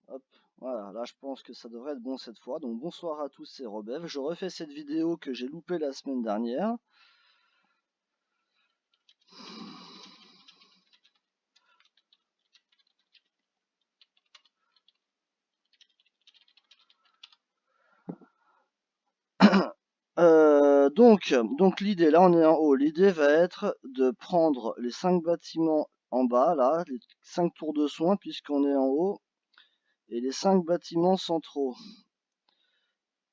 Hop, voilà, là je pense que ça devrait être bon cette fois. Donc bonsoir à tous, c'est Robev. Je refais cette vidéo que j'ai loupée la semaine dernière. Donc l'idée, là on est en haut, l'idée va être de prendre les 5 bâtiments en bas, là, les 5 tours de soins puisqu'on est en haut, et les 5 bâtiments centraux.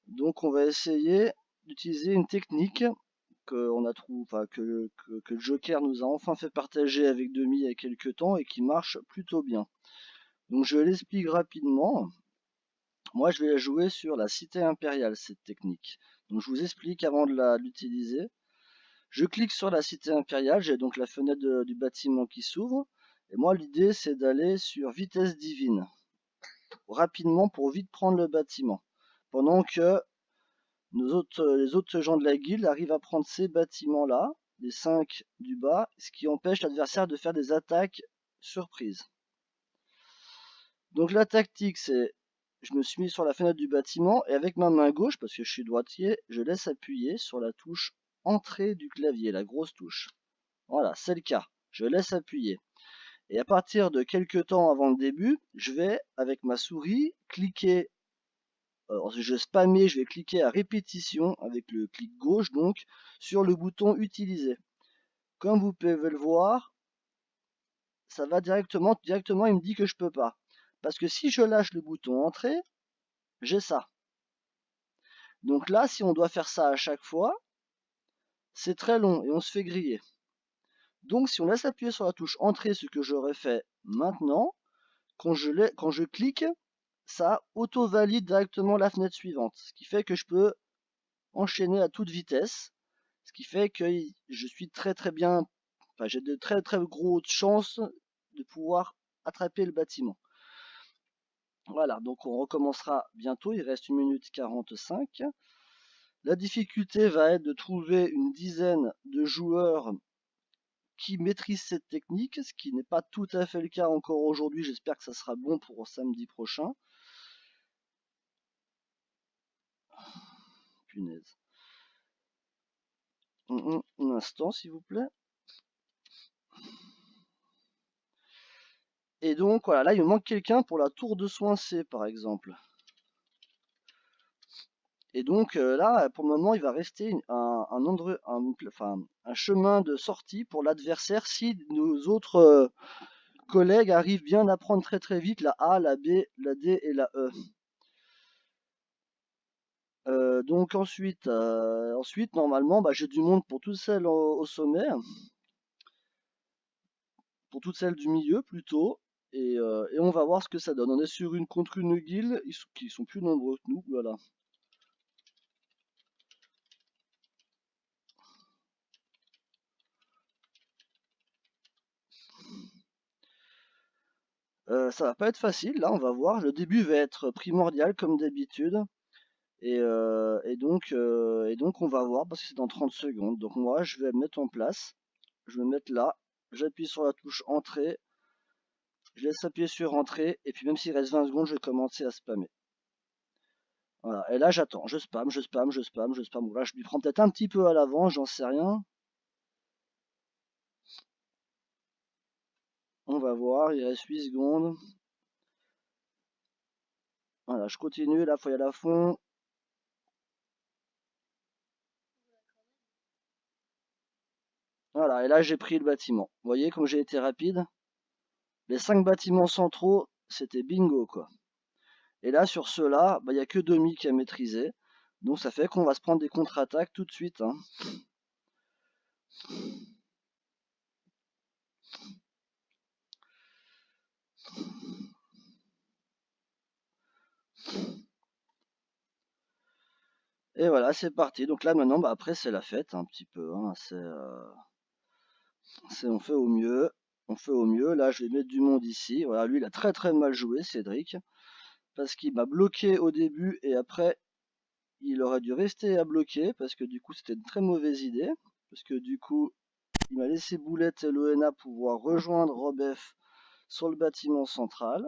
Donc on va essayer d'utiliser une technique que le Joker nous a enfin fait partager avec Demi il y a quelques temps et qui marche plutôt bien. Donc je l'explique rapidement. Moi je vais la jouer sur la cité impériale, cette technique. Donc je vous explique avant de l'utiliser. Je clique sur la cité impériale, j'ai donc la fenêtre du bâtiment qui s'ouvre. Et moi l'idée c'est d'aller sur vitesse divine, rapidement pour vite prendre le bâtiment. Pendant que les autres gens de la guilde arrivent à prendre ces bâtiments-là, les 5 du bas, ce qui empêche l'adversaire de faire des attaques surprises. Donc la tactique, c'est, je me suis mis sur la fenêtre du bâtiment et avec ma main gauche, parce que je suis droitier, je laisse appuyer sur la touche entrée du clavier, la grosse touche. Voilà, c'est le cas. Je laisse appuyer. Et à partir de quelques temps avant le début, je vais, avec ma souris, cliquer. Je spammais, je vais cliquer à répétition avec le clic gauche donc sur le bouton utiliser. Comme vous pouvez le voir, ça va directement, il me dit que je peux pas. Parce que si je lâche le bouton entrée, j'ai ça. Donc là, si on doit faire ça à chaque fois, c'est très long et on se fait griller. Donc si on laisse appuyer sur la touche entrée, ce que j'aurais fait maintenant, quand je clique, ça auto-valide directement la fenêtre suivante. Ce qui fait que je peux enchaîner à toute vitesse. Ce qui fait que je suis très bien, enfin j'ai de très grosses chances de pouvoir attraper le bâtiment. Voilà, donc on recommencera bientôt, il reste 1 minute 45. La difficulté va être de trouver une dizaine de joueurs qui maîtrisent cette technique, ce qui n'est pas tout à fait le cas encore aujourd'hui, j'espère que ça sera bon pour samedi prochain. Punaise. Un instant s'il vous plaît. Et donc voilà, là il me manque quelqu'un pour la tour de soins C par exemple. Et donc là, pour le moment, il va rester un chemin de sortie pour l'adversaire si nos autres collègues arrivent bien à prendre très vite la A, la B, la D et la E. Donc ensuite normalement, j'ai du monde pour toutes celles au sommet, pour toutes celles du milieu plutôt, et on va voir ce que ça donne. On est sur une contre une guilde qui sont plus nombreux que nous, voilà. Ça va pas être facile, là on va voir. Le début va être primordial comme d'habitude. Et donc on va voir parce que c'est dans 30 secondes. Donc moi je vais me mettre en place. Je vais me mettre là. J'appuie sur la touche entrée. Je laisse appuyer sur entrée. Et puis même s'il reste 20 secondes, je vais commencer à spammer. Voilà. Et là j'attends. Je spam. Bon, là je lui prends peut-être un petit peu à l'avant, j'en sais rien. On va voir. Il reste 8 secondes. Voilà, je continue. Là, il faut y aller à fond. Voilà, et là j'ai pris le bâtiment. Vous voyez comme j'ai été rapide. Les 5 bâtiments centraux, c'était bingo quoi. Et là sur ceux-là, il n'y a que Demi qui a maîtrisé. Donc ça fait qu'on va se prendre des contre-attaques tout de suite, hein. Et voilà, c'est parti. Donc là maintenant, après c'est la fête un petit peu, hein. On fait au mieux. On fait au mieux. Là je vais mettre du monde ici. Voilà, lui il a très mal joué, Cédric. Parce qu'il m'a bloqué au début et après il aurait dû rester à bloquer parce que du coup c'était une très mauvaise idée. Parce que du coup il m'a laissé Boulette et Loena pouvoir rejoindre Robef sur le bâtiment central.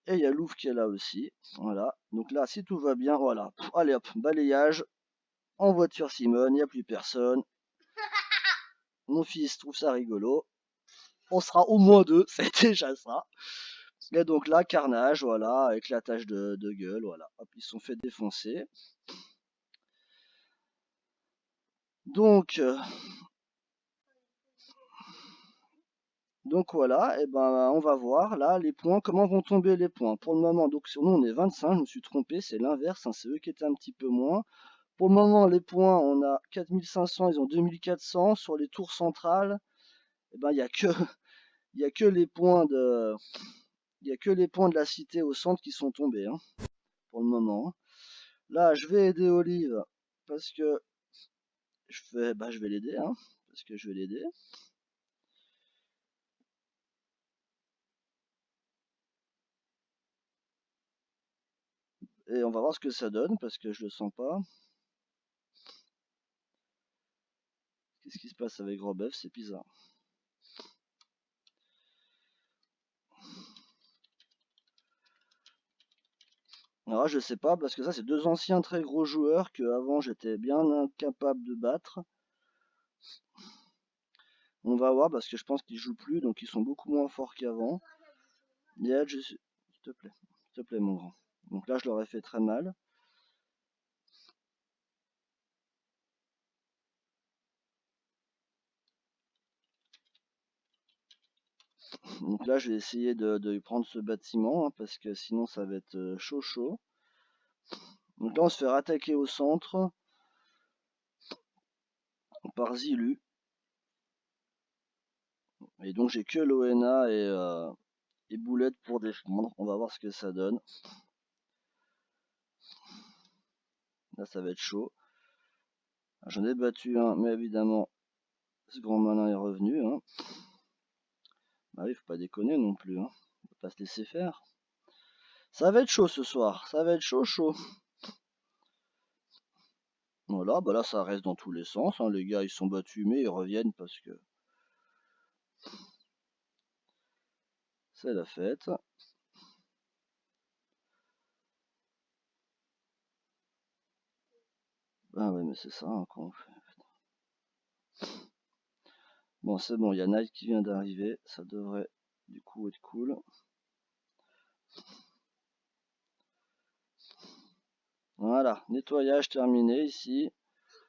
Et il y a Louvre qui est là aussi. Voilà. Donc là, si tout va bien, voilà. Allez hop, balayage. En voiture Simone, il n'y a plus personne. Mon fils trouve ça rigolo. On sera au moins deux, c'est déjà ça. Et donc là, carnage, voilà, éclatage de gueule, voilà. Hop, ils se sont fait défoncer. Donc, voilà, et ben on va voir là les points, comment vont tomber les points. Pour le moment, donc sur nous on est 25, je me suis trompé, c'est l'inverse, hein, c'est eux qui étaient un petit peu moins. Pour le moment, les points, on a 4500, ils ont 2400. Sur les tours centrales, eh ben, il y a que, il y a que les points de, il y a que les points de la cité au centre qui sont tombés, hein, pour le moment. Là, je vais aider Olive parce que je vais l'aider, hein, parce que je vais l'aider. Et on va voir ce que ça donne parce que je le sens pas. Qu'est-ce qui se passe avec Robeuf? C'est bizarre. Alors je sais pas parce que ça c'est deux anciens très gros joueurs que avant j'étais bien incapable de battre. On va voir parce que je pense qu'ils jouent plus donc ils sont beaucoup moins forts qu'avant. Yael, s'il te plaît mon grand. Donc là je leur ai fait très mal. Donc là je vais essayer de prendre ce bâtiment hein, parce que sinon ça va être chaud chaud. Donc là on se fait attaquer au centre par Zilu. Et donc j'ai que l'ONA et Boulette pour défendre. On va voir ce que ça donne. Là ça va être chaud. J'en ai battu un, mais évidemment ce grand malin est revenu. Hein. Bah oui, faut pas déconner non plus. Hein. On peut pas se laisser faire. Ça va être chaud ce soir. Ça va être chaud chaud. Voilà, bah là ça reste dans tous les sens. Hein. Les gars ils sont battus mais ils reviennent parce que c'est la fête. Ah ouais mais c'est ça hein, qu'on fait. Bon c'est bon, il y a Knight qui vient d'arriver. Ça devrait du coup être cool. Voilà, nettoyage terminé ici.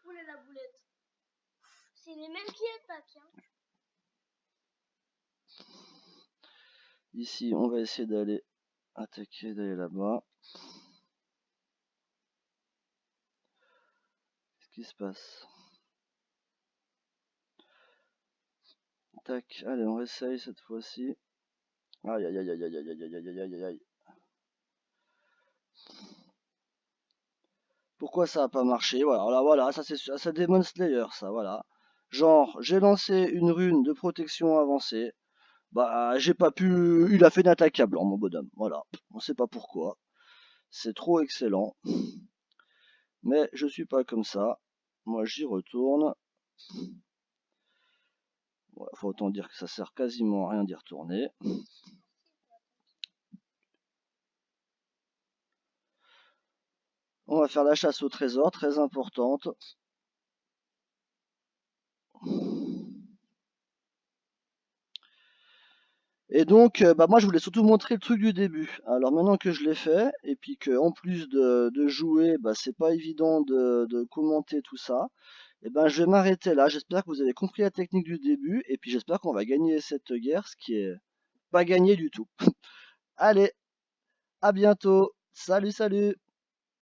Où est la boulette? C'est les mêmes qui attaquent. Hein. Ici, on va essayer d'aller attaquer, d'aller là-bas. Qu'est-ce qui se passe? Tac, allez, on essaye cette fois-ci. Aïe, aïe, aïe, aïe, aïe, aïe, aïe, aïe, aïe, aïe, aïe. Pourquoi ça a pas marché? Voilà, voilà, ça c'est ça Demon Slayer, ça, voilà. Genre, j'ai lancé une rune de protection avancée. Bah, j'ai pas pu. Il a fait une attaque à blanc, mon bonhomme. Voilà, on sait pas pourquoi. C'est trop excellent. Mais je suis pas comme ça. Moi, j'y retourne. Ouais, faut autant dire que ça sert quasiment à rien d'y retourner. On va faire la chasse au trésor, très importante. Et donc, bah moi je voulais surtout montrer le truc du début. Alors maintenant que je l'ai fait, et puis que en plus de jouer, bah c'est pas évident de commenter tout ça, et ben je vais m'arrêter là. J'espère que vous avez compris la technique du début, et puis j'espère qu'on va gagner cette guerre, ce qui est pas gagné du tout. Allez, à bientôt. Salut, salut.